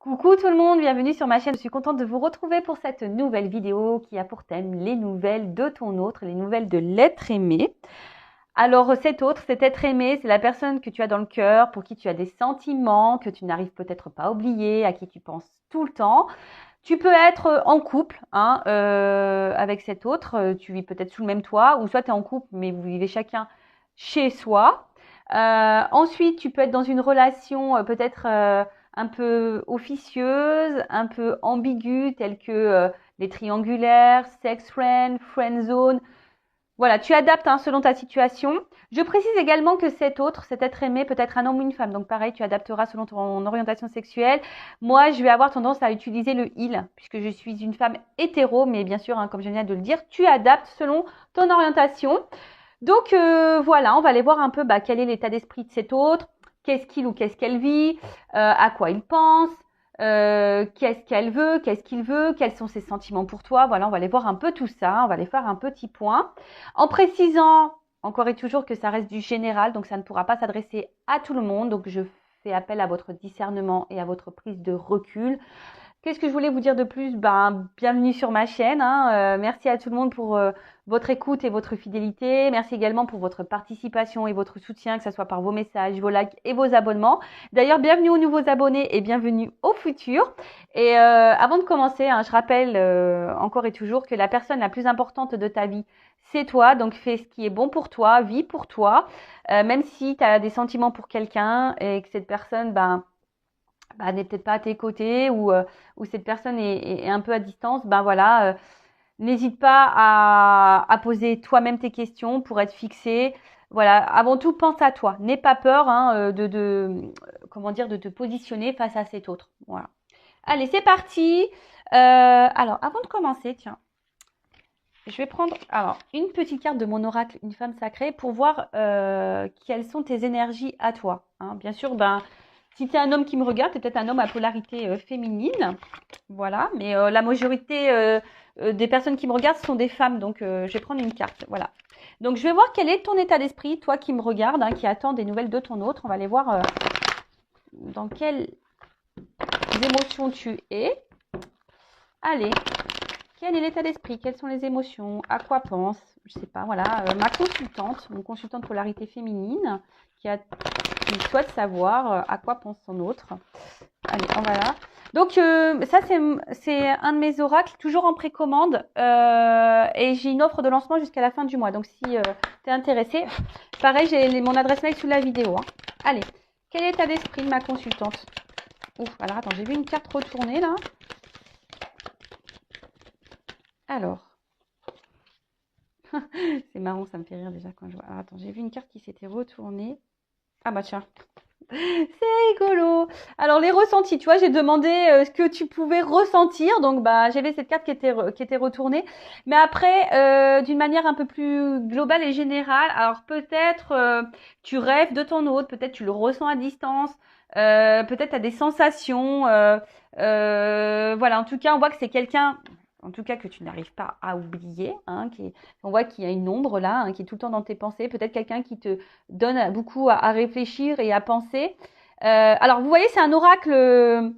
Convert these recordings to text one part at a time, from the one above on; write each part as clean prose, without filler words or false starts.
Coucou tout le monde, bienvenue sur ma chaîne. Je suis contente de vous retrouver pour cette nouvelle vidéo qui a pour thème les nouvelles de ton autre, les nouvelles de l'être aimé. Alors cet autre, cet être aimé, c'est la personne que tu as dans le cœur, pour qui tu as des sentiments, que tu n'arrives peut-être pas à oublier, à qui tu penses tout le temps. Tu peux être en couple avec cet autre, tu vis peut-être sous le même toit, ou soit tu es en couple mais vous vivez chacun chez soi. Ensuite, tu peux être dans une relation peut-être un peu officieuse, un peu ambiguë, telle que les triangulaires, sex friend, friend zone. Voilà, tu adaptes selon ta situation. Je précise également que cet autre, cet être aimé, peut être un homme ou une femme. Donc pareil, tu adapteras selon ton orientation sexuelle. Moi, je vais avoir tendance à utiliser le il, puisque je suis une femme hétéro, mais bien sûr, comme je viens de le dire, tu adaptes selon ton orientation. Donc voilà, on va aller voir un peu quel est l'état d'esprit de cet autre, qu'est-ce qu'il ou qu'est-ce qu'elle vit, à quoi il pense, qu'est-ce qu'elle veut, qu'est-ce qu'il veut, quels sont ses sentiments pour toi. Voilà, on va aller voir un peu tout ça, on va aller faire un petit point. En précisant encore et toujours que ça reste du général, donc ça ne pourra pas s'adresser à tout le monde. Donc je fais appel à votre discernement et à votre prise de recul. Qu'est-ce que je voulais vous dire de plus? Bienvenue sur ma chaîne. Merci à tout le monde pour votre écoute et votre fidélité. Merci également pour votre participation et votre soutien, que ce soit par vos messages, vos likes et vos abonnements. D'ailleurs, bienvenue aux nouveaux abonnés et bienvenue aux futurs. Et avant de commencer, je rappelle encore et toujours que la personne la plus importante de ta vie, c'est toi. Donc, fais ce qui est bon pour toi, vis pour toi. Même si tu as des sentiments pour quelqu'un et que cette personne, n'est peut-être pas à tes côtés ou cette personne est un peu à distance, voilà, n'hésite pas à poser toi-même tes questions pour être fixé. Voilà, avant tout, pense à toi. N'aie pas peur comment dire, de te positionner face à cet autre. Voilà. Allez, c'est parti. Alors, avant de commencer, tiens, je vais prendre une petite carte de mon oracle, une femme sacrée, pour voir quelles sont tes énergies à toi. Bien sûr, si tu es un homme qui me regarde, tu es peut-être un homme à polarité féminine. Voilà, mais la majorité des personnes qui me regardent sont des femmes, donc je vais prendre une carte. Voilà. Donc je vais voir quel est ton état d'esprit, toi qui me regardes, qui attends des nouvelles de ton autre. On va aller voir dans quelles émotions tu es. Allez, quel est l'état d'esprit? Quelles sont les émotions? À quoi pense? Je sais pas, voilà. Ma consultante, mon consultant de polarité féminine, qui souhaite savoir à quoi pense son autre. Allez, on va là. Donc, ça, c'est un de mes oracles, toujours en précommande. Et j'ai une offre de lancement jusqu'à la fin du mois. Donc, si tu es intéressé, pareil, j'ai mon adresse mail sous la vidéo. Allez, quel est l'état d'esprit de ma consultante? Ouf, alors attends, j'ai vu une carte retournée là. Alors, c'est marrant, ça me fait rire déjà quand je vois. Alors, attends, j'ai vu une carte qui s'était retournée. Ah bah tiens, c'est rigolo. Alors les ressentis, tu vois, j'ai demandé ce que tu pouvais ressentir. Donc j'avais cette carte qui était retournée. Mais après, d'une manière un peu plus globale et générale, alors peut-être tu rêves de ton autre, peut-être tu le ressens à distance, peut-être tu as des sensations. Voilà, en tout cas, on voit que c'est quelqu'un. En tout cas, que tu n'arrives pas à oublier, on voit qu'il y a une ombre là, qui est tout le temps dans tes pensées. Peut-être quelqu'un qui te donne beaucoup à réfléchir et à penser. Alors, vous voyez, c'est un oracle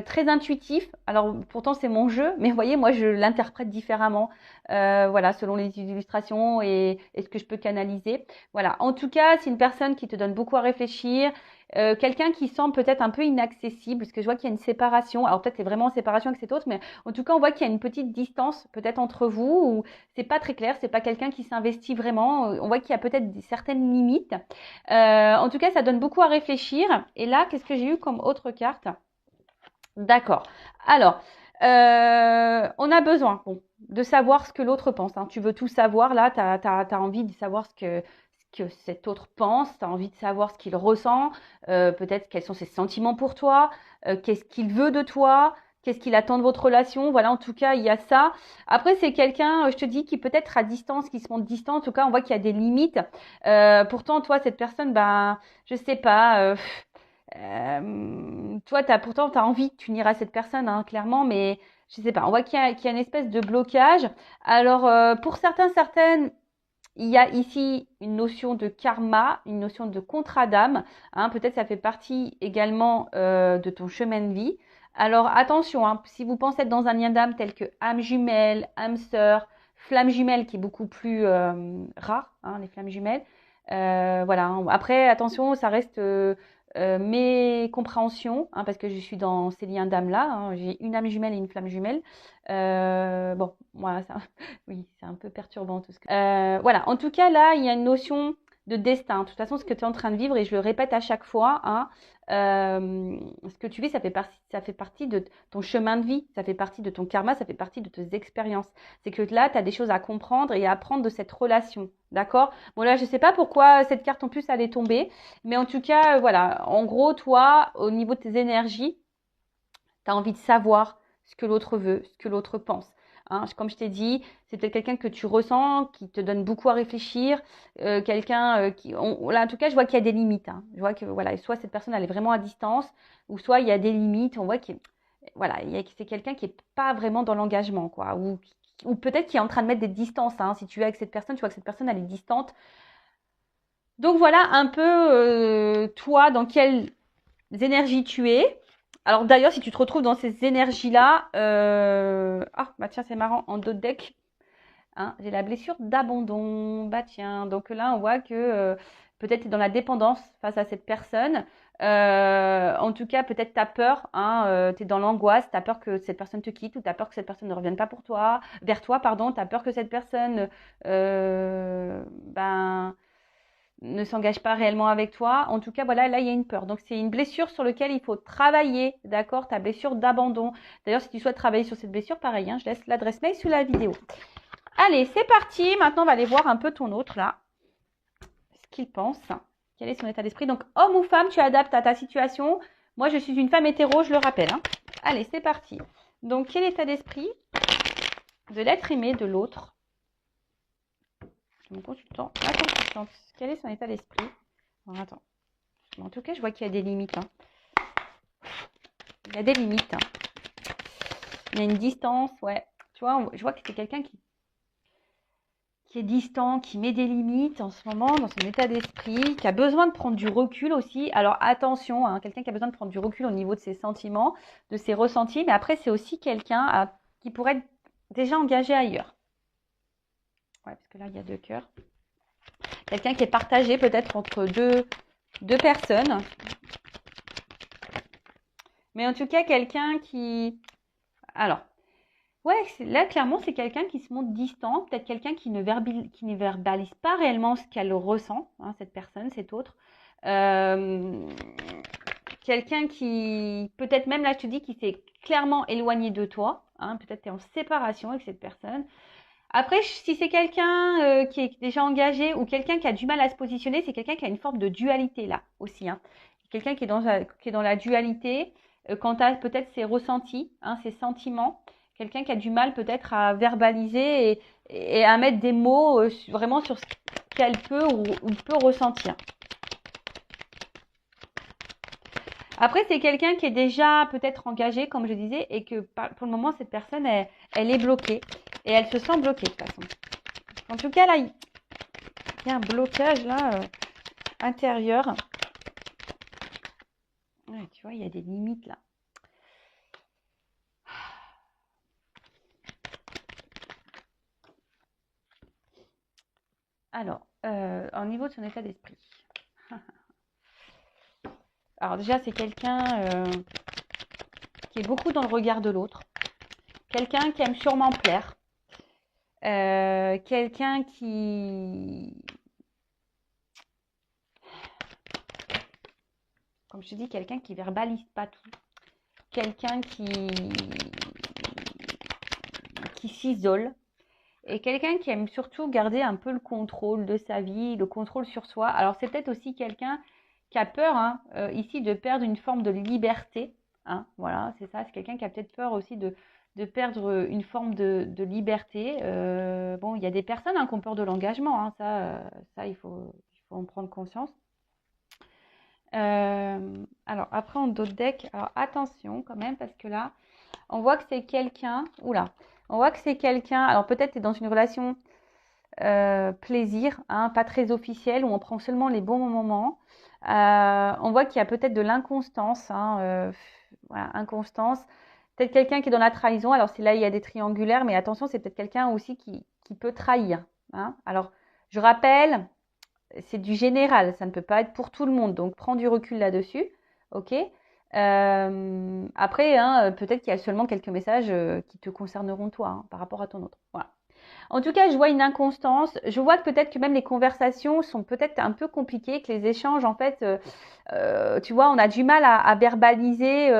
très intuitif. Alors, pourtant, c'est mon jeu, mais vous voyez, moi, je l'interprète différemment, voilà, selon les illustrations et ce que je peux canaliser. Voilà. En tout cas, c'est une personne qui te donne beaucoup à réfléchir. Quelqu'un qui semble peut-être un peu inaccessible, parce que je vois qu'il y a une séparation. Alors peut-être c'est vraiment en séparation avec cet autre, mais en tout cas on voit qu'il y a une petite distance peut-être entre vous, ou c'est pas très clair, c'est pas quelqu'un qui s'investit vraiment. On voit qu'il y a peut-être certaines limites. En tout cas, ça donne beaucoup à réfléchir. Et là, qu'est-ce que j'ai eu comme autre carte? D'accord. Alors, on a besoin de savoir ce que l'autre pense. Tu veux tout savoir, là, tu as envie de savoir ce que cet autre pense, tu as envie de savoir ce qu'il ressent, peut-être quels sont ses sentiments pour toi, qu'est-ce qu'il veut de toi, qu'est-ce qu'il attend de votre relation. Voilà, en tout cas, il y a ça. Après, c'est quelqu'un, je te dis, qui peut être à distance, qui se montre distant. En tout cas, on voit qu'il y a des limites. Pourtant, toi, cette personne, je sais pas. Toi, pourtant, tu as envie de t'unir à cette personne, clairement, mais je sais pas. On voit qu'il y a une espèce de blocage. Alors, pour certains, certaines, il y a ici une notion de karma, une notion de contrat d'âme. Hein, peut-être ça fait partie également de ton chemin de vie. Alors attention, hein, si vous pensez être dans un lien d'âme tel que âme jumelle, âme sœur, flamme jumelle qui est beaucoup plus rare, hein, les flammes jumelles. Voilà. Après, attention, ça reste mes compréhensions, hein, parce que je suis dans ces liens d'âme-là. Hein, j'ai une âme jumelle et une flamme jumelle. Bon, voilà, ça, oui, c'est un peu perturbant tout ce que... voilà, en tout cas, là, il y a une notion de destin. De toute façon, ce que tu es en train de vivre, et je le répète à chaque fois, hein, ce que tu vis, ça fait partie de ton chemin de vie, ça fait partie de ton karma, ça fait partie de tes expériences. C'est que là, tu as des choses à comprendre et à apprendre de cette relation. D'accord? Bon, là, je ne sais pas pourquoi cette carte en plus allait tomber, mais en tout cas, voilà. En gros, toi, au niveau de tes énergies, tu as envie de savoir ce que l'autre veut, ce que l'autre pense. Hein, comme je t'ai dit, c'est peut-être quelqu'un que tu ressens, qui te donne beaucoup à réfléchir, quelqu'un qui... là, en tout cas, je vois qu'il y a des limites. Hein. Je vois que voilà, soit cette personne elle est vraiment à distance, ou soit il y a des limites. On voit que voilà, c'est quelqu'un qui est pas vraiment dans l'engagement, quoi, ou peut-être qui est en train de mettre des distances. Hein. Si tu es avec cette personne, tu vois que cette personne elle est distante. Donc voilà un peu toi dans quelles énergies tu es. Alors d'ailleurs, si tu te retrouves dans ces énergies-là, ah bah tiens, c'est marrant, en dos de deck, hein, j'ai la blessure d'abandon. Bah tiens, donc là, on voit que peut-être tu es dans la dépendance face à cette personne. En tout cas, peut-être tu as peur, hein, tu es dans l'angoisse, tu as peur que cette personne te quitte ou tu as peur que cette personne ne revienne pas pour toi, vers toi, pardon, tu as peur que cette personne ben ne s'engage pas réellement avec toi. En tout cas, voilà, là, il y a une peur. Donc, c'est une blessure sur laquelle il faut travailler, d'accord? Ta blessure d'abandon. D'ailleurs, si tu souhaites travailler sur cette blessure, pareil, hein, je laisse l'adresse mail sous la vidéo. Allez, c'est parti. Maintenant, on va aller voir un peu ton autre, là. Ce qu'il pense. Quel est son état d'esprit? Donc, homme ou femme, tu adaptes à ta situation. Moi, je suis une femme hétéro, je le rappelle. Hein. Allez, c'est parti. Donc, quel état d'esprit de l'être aimé de l'autre? Mon consultant, la consultante. Quel est son état d'esprit? Alors, attends. En tout cas, je vois qu'il y a des limites. Hein. Il y a des limites. Hein. Il y a une distance, ouais. Tu vois, je vois que c'est quelqu'un qui est distant, qui met des limites en ce moment dans son état d'esprit, qui a besoin de prendre du recul aussi. Alors attention, hein, quelqu'un qui a besoin de prendre du recul au niveau de ses sentiments, de ses ressentis. Mais après, c'est aussi quelqu'un qui pourrait être déjà engagé ailleurs. Ouais, parce que là, il y a deux cœurs. Quelqu'un qui est partagé peut-être entre deux personnes. Mais en tout cas, quelqu'un qui... Alors, ouais, là, clairement, c'est quelqu'un qui se montre distant. Peut-être quelqu'un qui ne verbalise pas réellement ce qu'elle ressent, hein, cette personne, cet autre. Quelqu'un qui, peut-être même là, je te dis, qui s'est clairement éloigné de toi. Hein, peut-être tu es en séparation avec cette personne. Après, si c'est quelqu'un qui est déjà engagé ou quelqu'un qui a du mal à se positionner, c'est quelqu'un qui a une forme de dualité là aussi. Hein. Quelqu'un qui est dans la dualité quant à peut-être ses ressentis, hein, ses sentiments. Quelqu'un qui a du mal peut-être à verbaliser et à mettre des mots vraiment sur ce qu'elle peut ou peut ressentir. Après, c'est quelqu'un qui est déjà peut-être engagé, comme je disais, et que pour le moment, cette personne, elle est bloquée. Et elle se sent bloquée, de toute façon. En tout cas, là, il y a un blocage, là, intérieur. Ouais, tu vois, il y a des limites, là. Alors, au niveau de son état d'esprit. Alors déjà, c'est quelqu'un qui est beaucoup dans le regard de l'autre. Quelqu'un qui aime sûrement plaire. Quelqu'un qui... Comme je te dis, quelqu'un qui verbalise pas tout. Quelqu'un qui s'isole. Et quelqu'un qui aime surtout garder un peu le contrôle de sa vie, le contrôle sur soi. Alors c'est peut-être aussi quelqu'un qui a peur hein, ici de perdre une forme de liberté. Hein, voilà, c'est ça. C'est quelqu'un qui a peut-être peur aussi de perdre une forme de liberté. Bon, il y a des personnes hein, qui ont peur de l'engagement. Hein, ça il faut en prendre conscience. Alors après en dos de deck, alors attention quand même parce que là, on voit que c'est quelqu'un. Oula. On voit que c'est quelqu'un, alors peut-être tu es dans une relation plaisir, hein, pas très officiel, où on prend seulement les bons moments. On voit qu'il y a peut-être de l'inconstance, hein, voilà, inconstance. Peut-être quelqu'un qui est dans la trahison. Alors, c'est là, il y a des triangulaires, mais attention, c'est peut-être quelqu'un aussi qui peut trahir. Hein. Alors, je rappelle, c'est du général, ça ne peut pas être pour tout le monde. Donc, prends du recul là-dessus. OK. Après, hein, peut-être qu'il y a seulement quelques messages qui te concerneront toi, hein, par rapport à ton autre. Voilà. En tout cas, je vois une inconstance. Je vois que peut-être que même les conversations sont peut-être un peu compliquées, que les échanges, en fait, tu vois, on a du mal à verbaliser,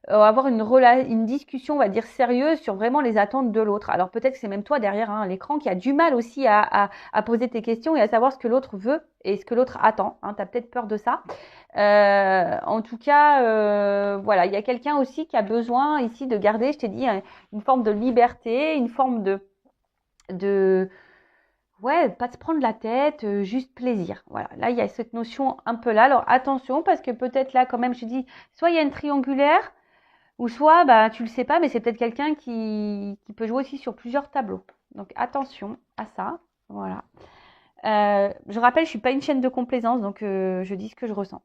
avoir une discussion, on va dire, sérieuse sur vraiment les attentes de l'autre. Alors peut-être que c'est même toi derrière hein, l'écran qui a du mal aussi à poser tes questions et à savoir ce que l'autre veut et ce que l'autre attend. Hein, tu as peut-être peur de ça. En tout cas, voilà, il y a quelqu'un aussi qui a besoin ici de garder, je t'ai dit, une forme de liberté, une forme ouais, pas de se prendre la tête, juste plaisir. Voilà, là, il y a cette notion un peu là. Alors, attention, parce que peut-être là, quand même, je dis, soit il y a une triangulaire, ou soit, bah, tu le sais pas, mais c'est peut-être quelqu'un qui peut jouer aussi sur plusieurs tableaux. Donc, attention à ça. Voilà. Je rappelle, je suis pas une chaîne de complaisance, donc je dis ce que je ressens.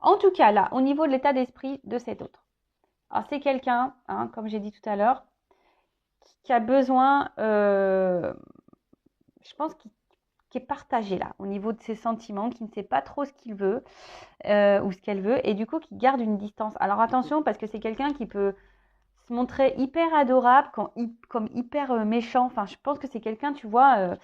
En tout cas, là, au niveau de l'état d'esprit de cet autre. Alors, c'est quelqu'un, hein, comme j'ai dit tout à l'heure, qui a besoin, je pense, qui est partagé là, au niveau de ses sentiments, qui ne sait pas trop ce qu'il veut ou ce qu'elle veut, et du coup qui garde une distance. Alors attention, parce que c'est quelqu'un qui peut se montrer hyper adorable, comme hyper méchant. Enfin, je pense que c'est quelqu'un, tu vois,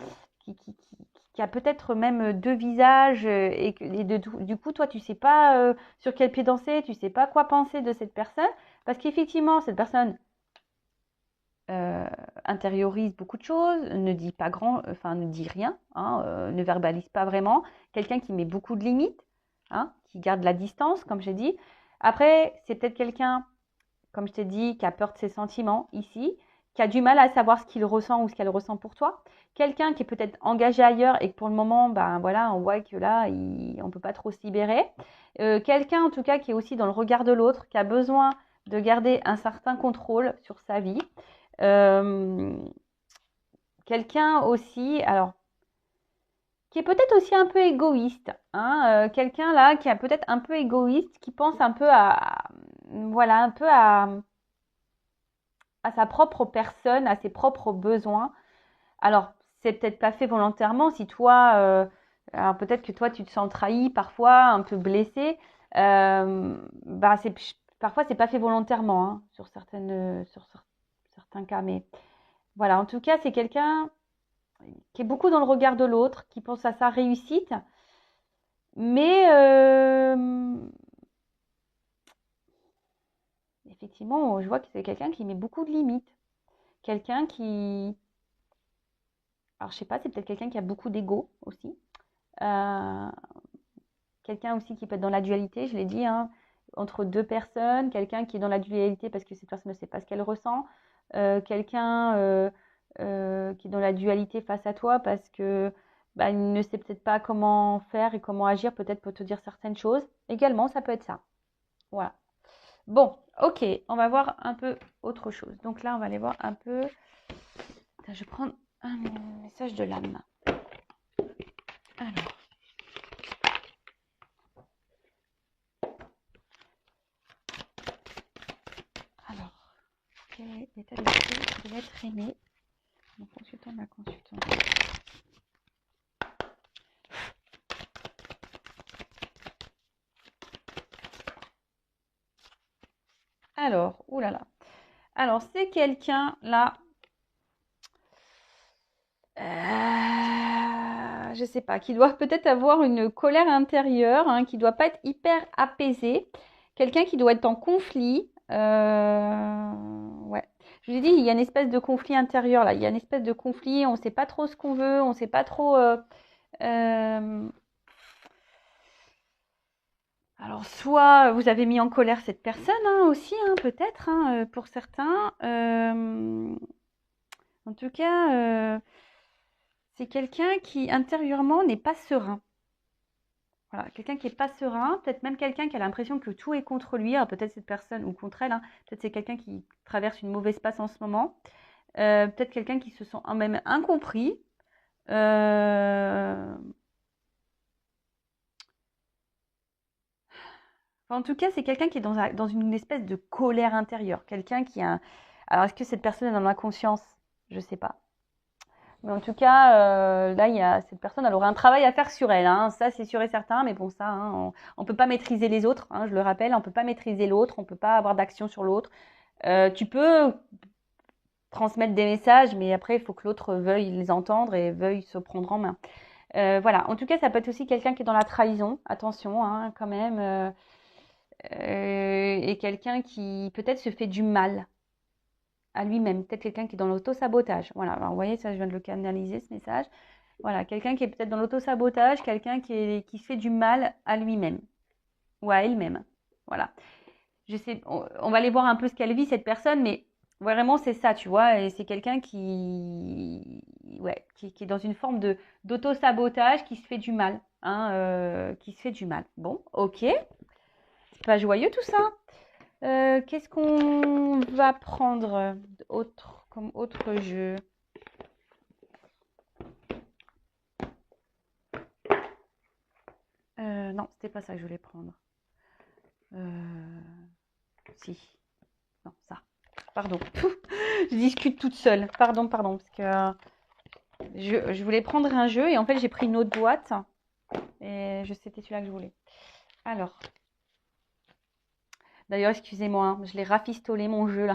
qui a peut-être même deux visages, du coup, toi, tu sais pas sur quel pied danser, tu sais pas quoi penser de cette personne, parce qu'effectivement, cette personne intériorise beaucoup de choses, ne dit pas ne dit rien, hein, ne verbalise pas vraiment. Quelqu'un qui met beaucoup de limites, hein, qui garde la distance, comme j'ai dit. Après, c'est peut-être quelqu'un, comme je t'ai dit, qui a peur de ses sentiments ici, qui a du mal à savoir ce qu'il ressent ou ce qu'elle ressent pour toi. Quelqu'un qui est peut-être engagé ailleurs et que pour le moment, ben voilà, on voit que là, on peut pas trop se libérer. Quelqu'un, en tout cas, qui est aussi dans le regard de l'autre, qui a besoin de garder un certain contrôle sur sa vie. Quelqu'un aussi, alors, qui est peut-être aussi un peu égoïste, hein, quelqu'un là qui est peut-être un peu égoïste, qui pense un peu voilà, un peu à sa propre personne, à ses propres besoins. Alors, c'est peut-être pas fait volontairement. Si toi, alors peut-être que toi, tu te sens trahi parfois, un peu blessé. Bah, parfois, c'est pas fait volontairement hein, sur certains cas. Mais voilà, en tout cas, c'est quelqu'un qui est beaucoup dans le regard de l'autre, qui pense à sa réussite. Mais effectivement, je vois que c'est quelqu'un qui met beaucoup de limites. Quelqu'un qui... Alors, je sais pas, c'est peut-être quelqu'un qui a beaucoup d'ego aussi. Euh, Quelqu'un aussi qui peut être dans la dualité, je l'ai dit, hein, entre deux personnes. Quelqu'un qui est dans la dualité parce que cette personne ne sait pas ce qu'elle ressent. Quelqu'un qui est dans la dualité face à toi parce que bah, il ne sait peut-être pas comment faire et comment agir, peut-être pour te dire certaines choses. Également, ça peut être ça. Voilà. Bon, ok, on va voir un peu autre chose. Donc là, on va aller voir un peu. Attends, je vais prendre un message de l'âme. Alors. Quel est l'état d'esprit de l'être aimé? Mon consultant, ma consultante. Alors, oulala. Alors, c'est quelqu'un là. Je sais pas, qui doit peut-être avoir une colère intérieure, hein, qui doit pas être hyper apaisé. Quelqu'un qui doit être en conflit. Ouais. Je vous ai dit, il y a une espèce de conflit intérieur là. Il y a une espèce de conflit, on ne sait pas trop ce qu'on veut, on ne sait pas trop. Alors, soit vous avez mis en colère cette personne hein, aussi, hein, peut-être, hein, pour certains. En tout cas, c'est quelqu'un qui intérieurement n'est pas serein. Voilà, quelqu'un qui n'est pas serein, peut-être même quelqu'un qui a l'impression que tout est contre lui. Alors, peut-être cette personne, ou contre elle, hein, peut-être c'est quelqu'un qui traverse une mauvaise passe en ce moment. Peut-être quelqu'un qui se sent même incompris. Euh, En tout cas, c'est quelqu'un qui est dans une espèce de colère intérieure. Quelqu'un qui a... Alors, est-ce que cette personne est dans l'inconscience? Je ne sais pas. Mais en tout cas, là, il y a cette personne, elle aurait un travail à faire sur elle. Hein. Ça, c'est sûr et certain. Mais bon, ça, hein, on ne peut pas maîtriser les autres. Hein, je le rappelle, on ne peut pas maîtriser l'autre. On ne peut pas avoir d'action sur l'autre. Tu peux transmettre des messages, mais après, il faut que l'autre veuille les entendre et veuille se prendre en main. Voilà. En tout cas, ça peut être aussi quelqu'un qui est dans la trahison. Attention, hein, quand même. Et quelqu'un qui peut-être se fait du mal à lui-même, peut-être quelqu'un qui est dans l'auto-sabotage. Voilà, alors, vous voyez, ça je viens de le canaliser ce message. Voilà, quelqu'un qui est peut-être dans l'auto-sabotage, quelqu'un qui se fait du mal à lui-même ou à elle-même. Voilà. Je sais, on va aller voir un peu ce qu'elle vit cette personne, mais vraiment c'est ça, tu vois, et c'est quelqu'un ouais, qui est dans une forme d'auto-sabotage, qui se fait du mal, hein, qui se fait du mal. Bon, ok. C'est pas joyeux tout ça. Qu'est-ce qu'on va prendre comme autre jeu? Non, c'était pas ça que je voulais prendre. Si. Non, ça. Pardon. Je discute toute seule. Pardon, parce que je voulais prendre un jeu et en fait j'ai pris une autre boîte et c'était celui-là que je voulais. Alors. D'ailleurs, excusez-moi, hein, je l'ai rafistolé mon jeu là.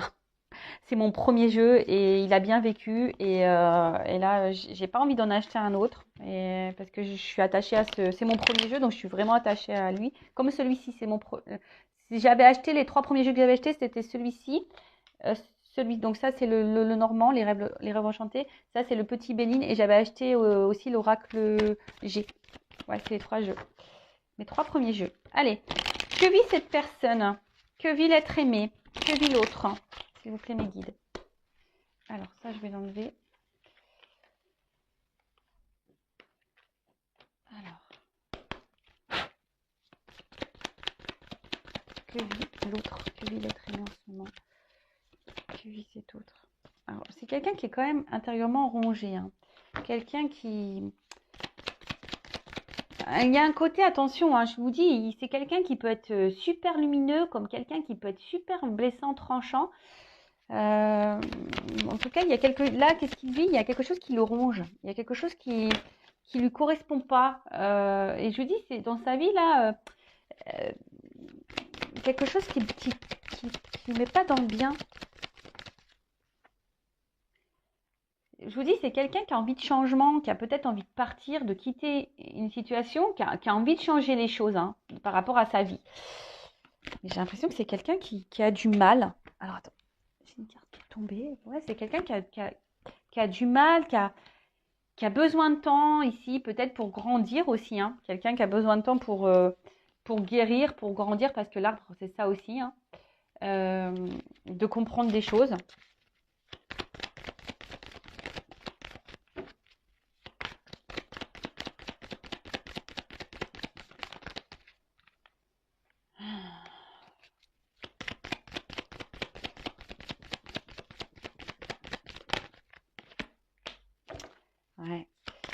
C'est mon premier jeu et il a bien vécu et là j'ai pas envie d'en acheter un autre parce que je suis attachée à c'est mon premier jeu donc je suis vraiment attachée à lui. Comme celui-ci, si j'avais acheté les 3 premiers jeux que j'avais achetés, c'était celui-ci, donc ça c'est le normand, les rêves enchantés, ça c'est le petit Béline et j'avais acheté aussi l'oracle G. Ouais, c'est les 3 jeux. Mes 3 premiers jeux. Allez, que vit cette personne? Que vit l'être aimé? Que vit l'autre? S'il vous plaît, mes guides. Alors, ça, je vais l'enlever. Alors. Que vit l'autre? Que vit l'être aimé en ce moment? Que vit cet autre? Alors, c'est quelqu'un qui est quand même intérieurement rongé. Hein. Quelqu'un qui... Il y a un côté, attention, hein, je vous dis, c'est quelqu'un qui peut être super lumineux, comme quelqu'un qui peut être super blessant, tranchant. En tout cas, là, qu'est-ce qu'il vit? Il y a quelque chose qui le ronge. Il y a quelque chose qui lui correspond pas. Et je vous dis, c'est dans sa vie là, quelque chose qui lui met pas dans le bien. Je vous dis, c'est quelqu'un qui a envie de changement, qui a peut-être envie de partir, de quitter une situation, qui a envie de changer les choses hein, par rapport à sa vie. Mais j'ai l'impression que c'est quelqu'un qui a du mal. Alors attends, j'ai une carte qui est tombée. Ouais, c'est quelqu'un qui a du mal, qui a besoin de temps ici, peut-être pour grandir aussi. Hein. Quelqu'un qui a besoin de temps pour guérir, pour grandir, parce que l'arbre, c'est ça aussi. Hein. De comprendre des choses. Ouais.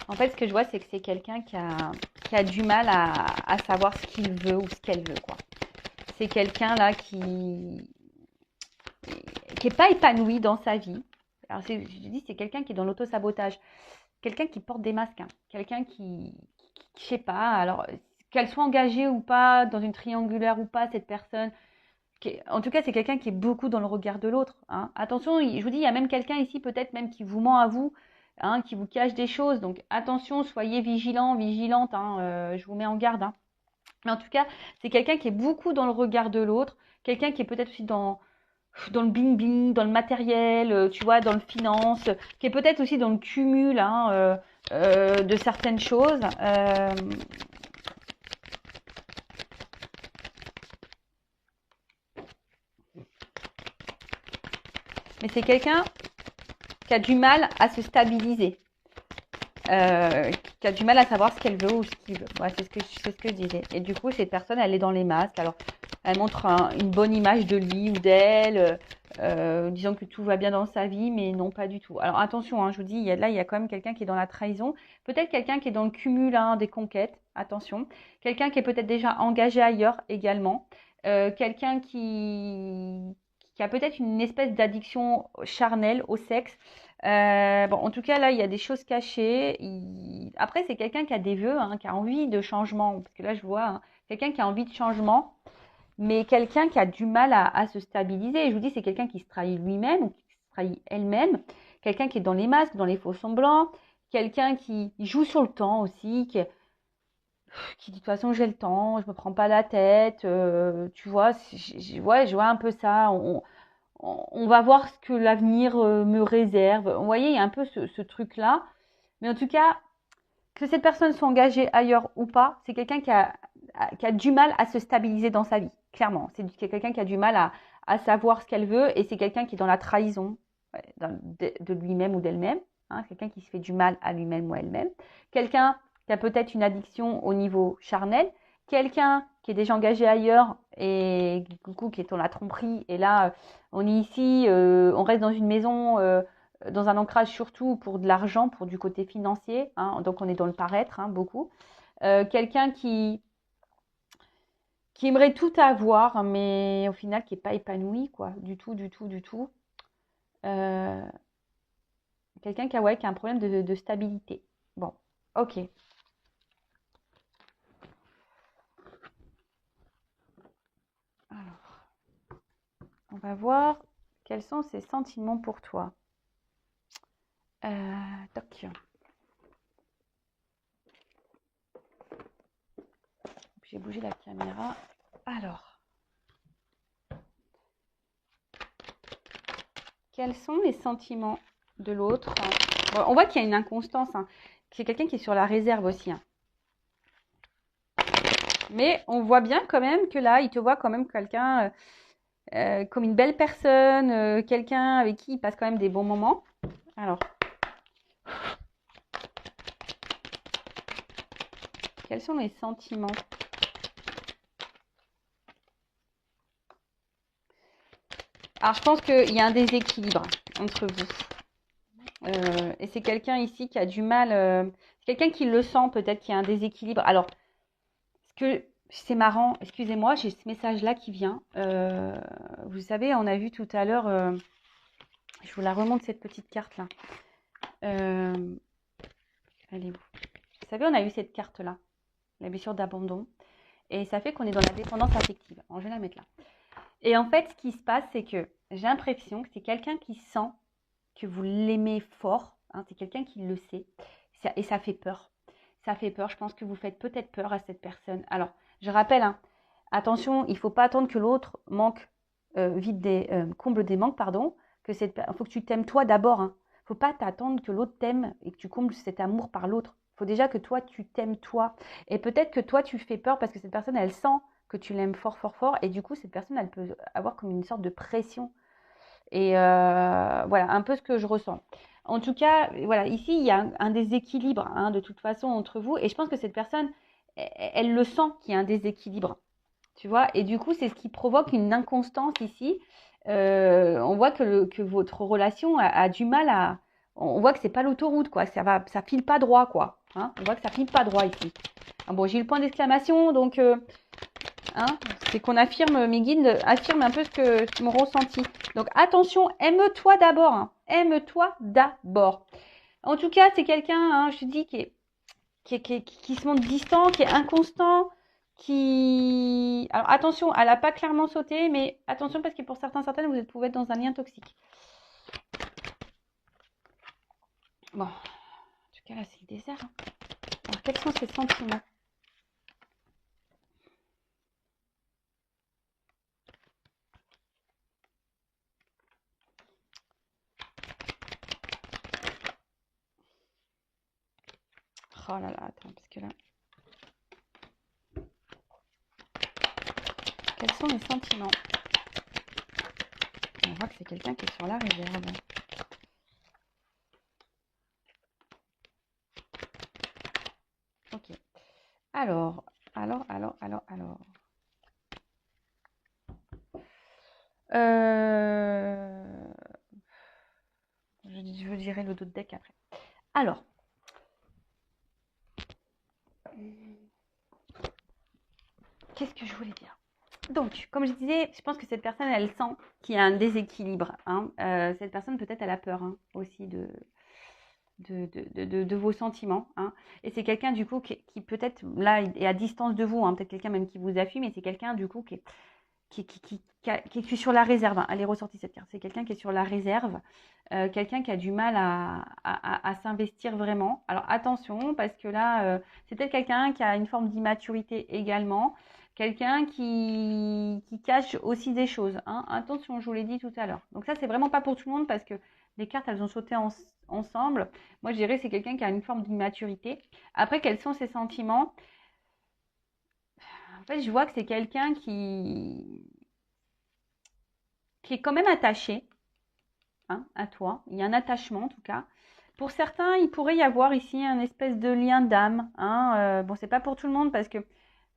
En fait, ce que je vois, c'est que c'est quelqu'un qui a du mal à savoir ce qu'il veut ou ce qu'elle veut, quoi. C'est quelqu'un là qui n'est pas épanoui dans sa vie. Alors, je dis, c'est quelqu'un qui est dans l'auto-sabotage. Quelqu'un qui porte des masques. Hein. Quelqu'un je sais pas, alors, qu'elle soit engagée ou pas, dans une triangulaire ou pas, cette personne. En tout cas, c'est quelqu'un qui est beaucoup dans le regard de l'autre. Hein. Attention, je vous dis, il y a même quelqu'un ici, peut-être même qui vous ment à vous. Hein, qui vous cache des choses. Donc attention, soyez vigilants, vigilantes. Hein, je vous mets en garde. Hein. Mais en tout cas, c'est quelqu'un qui est beaucoup dans le regard de l'autre. Quelqu'un qui est peut-être aussi dans le bling-bling, dans le matériel, tu vois, dans le finance. Qui est peut-être aussi dans le cumul hein, de certaines choses. Mais c'est quelqu'un qui a du mal à se stabiliser, qui a du mal à savoir ce qu'elle veut ou ce qu'il veut. Ouais, c'est ce que je disais. Et du coup, cette personne, elle est dans les masques. Alors, elle montre une bonne image de lui ou d'elle. disant que tout va bien dans sa vie, mais non, pas du tout. Alors attention, hein, je vous dis, il y a quand même quelqu'un qui est dans la trahison, peut-être quelqu'un qui est dans le cumul hein, des conquêtes, attention, quelqu'un qui est peut-être déjà engagé ailleurs également, quelqu'un qui a peut-être une espèce d'addiction charnelle au sexe. Bon, en tout cas, là, il y a des choses cachées. Après, c'est quelqu'un qui a des vœux, hein, qui a envie de changement, parce que là, je vois hein, quelqu'un qui a envie de changement mais quelqu'un qui a du mal à se stabiliser. Et je vous dis, c'est quelqu'un qui se trahit lui-même, ou qui se trahit elle-même, quelqu'un qui est dans les masques, dans les faux semblants, quelqu'un qui joue sur le temps aussi, qui dit de toute façon j'ai le temps, je me prends pas la tête, tu vois, ouais, je vois un peu ça. On va voir ce que l'avenir me réserve. Vous voyez, il y a un peu ce truc-là. Mais en tout cas, que cette personne soit engagée ailleurs ou pas, c'est quelqu'un qui a du mal à se stabiliser dans sa vie, clairement. C'est quelqu'un qui a du mal à savoir ce qu'elle veut et c'est quelqu'un qui est dans la trahison de lui-même ou d'elle-même. Hein, quelqu'un qui se fait du mal à lui-même ou à elle-même. Quelqu'un qui a peut-être une addiction au niveau charnel. Quelqu'un qui est déjà engagé ailleurs et coucou, qui est dans la tromperie. Et là, on est ici, on reste dans une maison dans un ancrage surtout pour de l'argent, pour du côté financier. Hein, donc on est dans le paraître, hein, beaucoup. Quelqu'un qui aimerait tout avoir, mais au final qui n'est pas épanoui, quoi, du tout, du tout, du tout. Euh, quelqu'un ouais, qui a un problème de stabilité. Bon, ok. Alors, on va voir quels sont ces sentiments pour toi. Toc. J'ai bougé la caméra. Alors, quels sont les sentiments de l'autre? Bon, on voit qu'il y a une inconstance. Hein. C'est quelqu'un qui est sur la réserve aussi. Hein. Mais on voit bien quand même que là, il te voit quand même quelqu'un comme une belle personne, quelqu'un avec qui il passe quand même des bons moments. Alors, quels sont les sentiments? Alors, je pense qu'il y a un déséquilibre entre vous. Et c'est quelqu'un ici qui a du mal. C'est quelqu'un qui le sent peut-être qu'il y a un déséquilibre. Alors, c'est marrant, excusez-moi, j'ai ce message-là qui vient. Vous savez, on a vu tout à l'heure, je vous la remonte cette petite carte-là. Elle est où? Vous savez, on a eu cette carte-là, la blessure d'abandon. Et ça fait qu'on est dans la dépendance affective. Alors, je vais la mettre là. Et en fait, ce qui se passe, c'est que j'ai l'impression que c'est quelqu'un qui sent que vous l'aimez fort. Hein, c'est quelqu'un qui le sait. Et ça fait peur. Ça fait peur. Je pense que vous faites peut-être peur à cette personne. Alors, je rappelle, hein, attention, il ne faut pas attendre que l'autre comble des manques, pardon. Il faut que tu t'aimes toi d'abord. Il ne faut pas t'attendre que l'autre t'aime et que tu combles cet amour par l'autre. Il faut déjà que toi, tu t'aimes toi. Et peut-être que toi, tu fais peur parce que cette personne, elle sent que tu l'aimes fort, fort, fort. Et du coup, cette personne, elle peut avoir comme une sorte de pression. Et voilà, un peu ce que je ressens. En tout cas, voilà, ici, il y a un déséquilibre hein, de toute façon entre vous. Et je pense que cette personne, elle le sent qu'il y a un déséquilibre. Tu vois, et du coup, c'est ce qui provoque une inconstance ici. On voit que votre relation a du mal à. On voit que c'est pas l'autoroute, quoi. Ça file pas droit, quoi. Hein, on voit que ça file pas droit ici. Ah bon, j'ai eu le point d'exclamation, donc hein, c'est qu'on affirme, mes guides affirment un peu mon ressenti. Donc attention, aime-toi d'abord. Hein. Aime-toi d'abord. En tout cas, c'est quelqu'un, hein, je te dis, qui se montre distant, qui est inconstant, qui... Alors attention, elle n'a pas clairement sauté, mais attention parce que pour certaines, vous pouvez être dans un lien toxique. Bon, en tout cas là, c'est le désert. Hein. Alors quels sont ses sentiments? Oh là là, attends, parce que là... Quels sont les sentiments? On voit que c'est quelqu'un qui est sur la réserve. Ok. Alors. dirai le dos de deck après. Alors, qu'est-ce que je voulais dire? Donc, comme je disais, je pense que cette personne, elle sent qu'il y a un déséquilibre. Hein. Cette personne, peut-être, elle a peur hein, aussi de vos sentiments. Hein. Et c'est quelqu'un, du coup, qui peut-être, là, est à distance de vous. Hein. Peut-être quelqu'un même qui vous appuie, mais c'est quelqu'un, du coup, qui est sur la réserve. Hein. Elle est ressortie, cette carte. C'est quelqu'un qui est sur la réserve. Quelqu'un qui a du mal à s'investir vraiment. Alors, attention, parce que là, c'est peut-être quelqu'un qui a une forme d'immaturité également. Quelqu'un qui cache aussi des choses. Hein. Attention, je vous l'ai dit tout à l'heure. Donc ça, c'est vraiment pas pour tout le monde parce que les cartes, elles ont sauté ensemble. Moi, je dirais que c'est quelqu'un qui a une forme d'immaturité. Après, quels sont ses sentiments? En fait, je vois que c'est quelqu'un qui est quand même attaché hein, à toi. Il y a un attachement, en tout cas. Pour certains, il pourrait y avoir ici un espèce de lien d'âme. Hein. Bon, c'est pas pour tout le monde parce que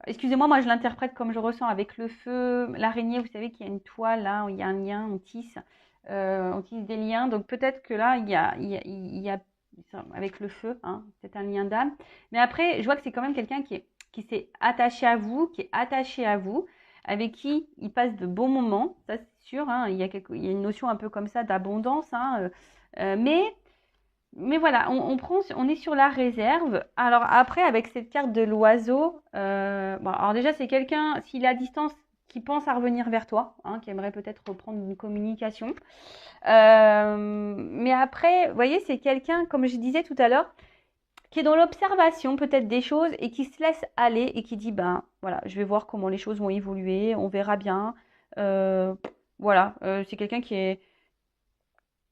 excusez-moi, moi je l'interprète comme je ressens avec le feu, l'araignée, vous savez qu'il y a une toile là, où il y a un lien, on tisse des liens. Donc peut-être que là, il y a avec le feu, hein, c'est un lien d'âme. Mais après, je vois que c'est quand même quelqu'un qui s'est attaché à vous, qui est attaché à vous, avec qui il passe de bons moments, ça c'est sûr. Hein, il y a une notion un peu comme ça d'abondance, hein, mais voilà, on est sur la réserve. Alors après, avec cette carte de l'oiseau, bon, alors déjà c'est quelqu'un, s'il est à distance, qui pense à revenir vers toi, hein, qui aimerait peut-être reprendre une communication. Mais après, vous voyez, c'est quelqu'un, comme je disais tout à l'heure, qui est dans l'observation peut-être des choses et qui se laisse aller et qui dit, ben voilà, je vais voir comment les choses vont évoluer, on verra bien. Voilà, c'est quelqu'un qui est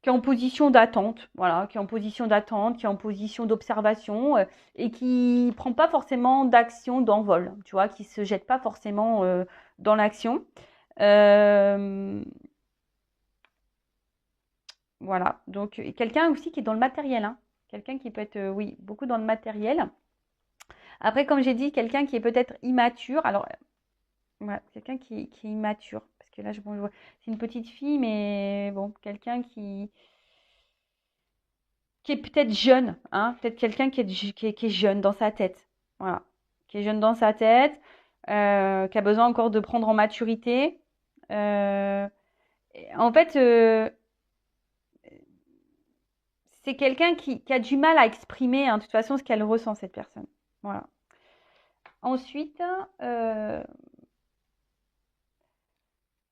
en position d'attente, voilà, qui est en position d'attente, qui est en position d'observation et qui prend pas forcément d'action d'envol, tu vois, qui se jette pas forcément dans l'action. Voilà, donc quelqu'un aussi qui est dans le matériel, hein. Quelqu'un qui peut être, oui, beaucoup dans le matériel. Après, comme j'ai dit, quelqu'un qui est peut-être immature. Alors, ouais, quelqu'un qui est immature, parce que là, bon, je vois, c'est une petite fille, mais bon, quelqu'un qui est peut-être jeune, hein, peut-être quelqu'un qui est jeune dans sa tête, voilà, qui est jeune dans sa tête, qui a besoin encore de prendre en maturité. En fait, c'est quelqu'un qui a du mal à exprimer, hein, de toute façon, ce qu'elle ressent, cette personne. Voilà. Ensuite, alors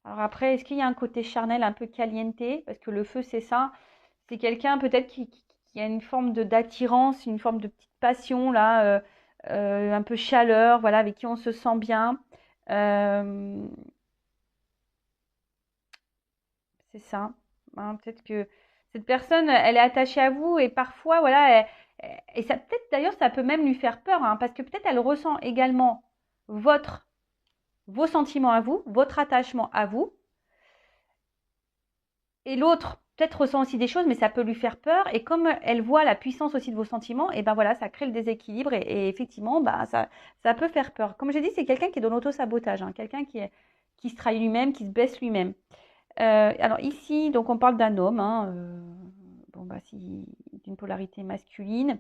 après, est-ce qu'il y a un côté charnel un peu caliente? Parce que le feu, c'est ça. C'est quelqu'un peut-être qui a une forme d'attirance, une forme de petite passion, là, un peu chaleur, voilà, avec qui on se sent bien. C'est ça. Hein, peut-être que cette personne, elle est attachée à vous et parfois, voilà, et ça peut-être d'ailleurs, ça peut même lui faire peur, hein, parce que peut-être elle ressent également vos sentiments à vous, votre attachement à vous, et l'autre peut-être ressent aussi des choses, mais ça peut lui faire peur. Et comme elle voit la puissance aussi de vos sentiments, et ben voilà, ça crée le déséquilibre et effectivement, bah, ça peut faire peur. Comme je dis, c'est quelqu'un qui est dans l'auto-sabotage, hein, quelqu'un qui se trahit lui-même, qui se blesse lui-même. Alors ici, donc on parle d'un homme, hein, bon bah si d'une polarité masculine,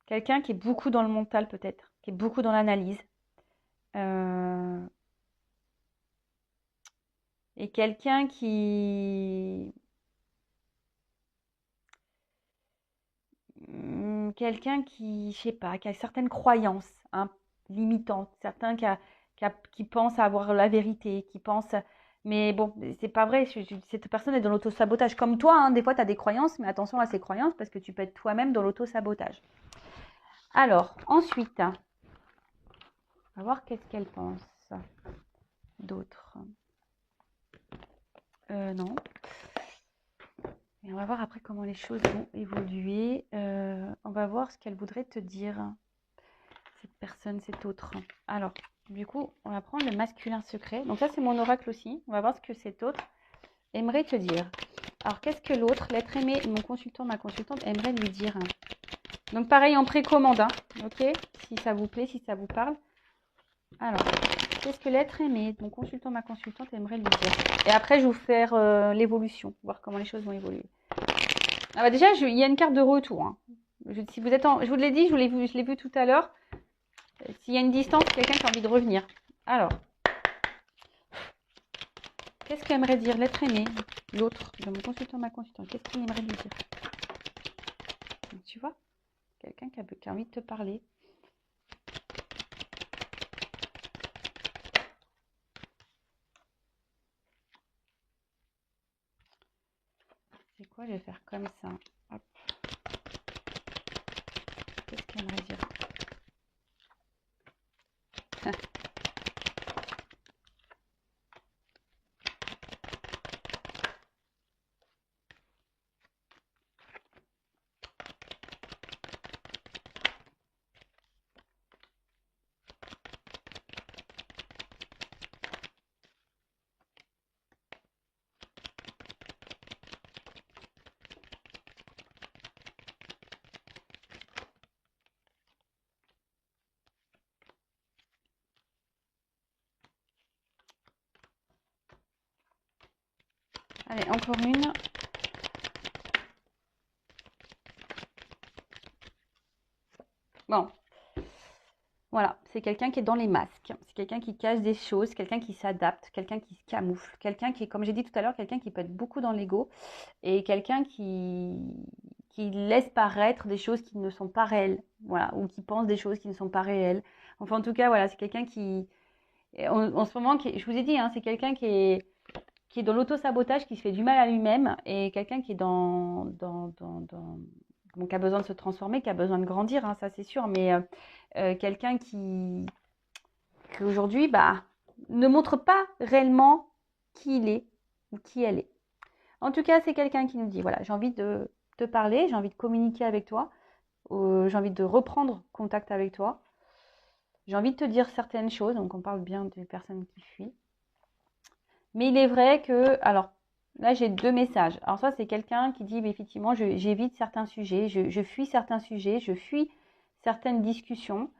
quelqu'un qui est beaucoup dans le mental peut-être, qui est beaucoup dans l'analyse, et quelqu'un je sais pas, qui a certaines croyances hein, limitantes, certains qui pensent avoir la vérité, qui pensent. Mais bon, c'est pas vrai, cette personne est dans l'auto-sabotage. Comme toi, hein, des fois, tu as des croyances, mais attention à ces croyances parce que tu peux être toi-même dans l'auto-sabotage. Alors, ensuite, on va voir qu'est-ce qu'elle pense d'autre. Non. Et on va voir après comment les choses vont évoluer. On va voir ce qu'elle voudrait te dire, cette personne, cet autre. Alors, du coup, on va prendre le masculin secret. Donc ça, c'est mon oracle aussi. On va voir ce que cet autre aimerait te dire. Alors, qu'est-ce que l'autre, l'être aimé, mon consultant, ma consultante, aimerait lui dire? Donc, pareil, en précommande, hein, ok? Si ça vous plaît, si ça vous parle. Alors, Qu'est-ce que l'être aimé, mon consultant, ma consultante aimerait lui dire? Et après, je vais vous faire l'évolution, voir comment les choses vont évoluer. Ah bah déjà, il y a une carte de retour. Hein. Si vous êtes je vous l'ai dit, je l'ai vu tout à l'heure. S'il y a une distance, quelqu'un qui a envie de revenir. Alors, qu'est-ce qu'aimerait dire l'être aimé, l'autre, de mon consultant, ma consultante? Qu'est-ce qu'il aimerait lui dire? Tu vois, quelqu'un qui a envie de te parler. C'est quoi? Je vais faire comme ça. Hop. Qu'est-ce qu'il aimerait dire? Allez, encore une. Bon. Voilà, c'est quelqu'un qui est dans les masques, c'est quelqu'un qui cache des choses, quelqu'un qui s'adapte, quelqu'un qui se camoufle, quelqu'un qui est, comme j'ai dit tout à l'heure, quelqu'un qui peut être beaucoup dans l'ego et quelqu'un qui laisse paraître des choses qui ne sont pas réelles, voilà, ou qui pense des choses qui ne sont pas réelles. Enfin, en tout cas, voilà, c'est quelqu'un qui, en ce moment, je vous ai dit, hein, c'est quelqu'un qui est dans l'auto-sabotage, qui se fait du mal à lui-même et quelqu'un qui est bon, qui a besoin de se transformer, qui a besoin de grandir, hein, ça c'est sûr, mais quelqu'un qui aujourd'hui ne montre pas réellement qui il est ou qui elle est. En tout cas, c'est quelqu'un qui nous dit, voilà, j'ai envie de te parler, j'ai envie de communiquer avec toi, j'ai envie de reprendre contact avec toi, j'ai envie de te dire certaines choses, donc on parle bien des personnes qui fuient. Mais il est vrai que, alors, là j'ai deux messages. Alors ça, c'est quelqu'un qui dit, effectivement, j'évite certains sujets, je fuis certains sujets, je fuis certaines discussions.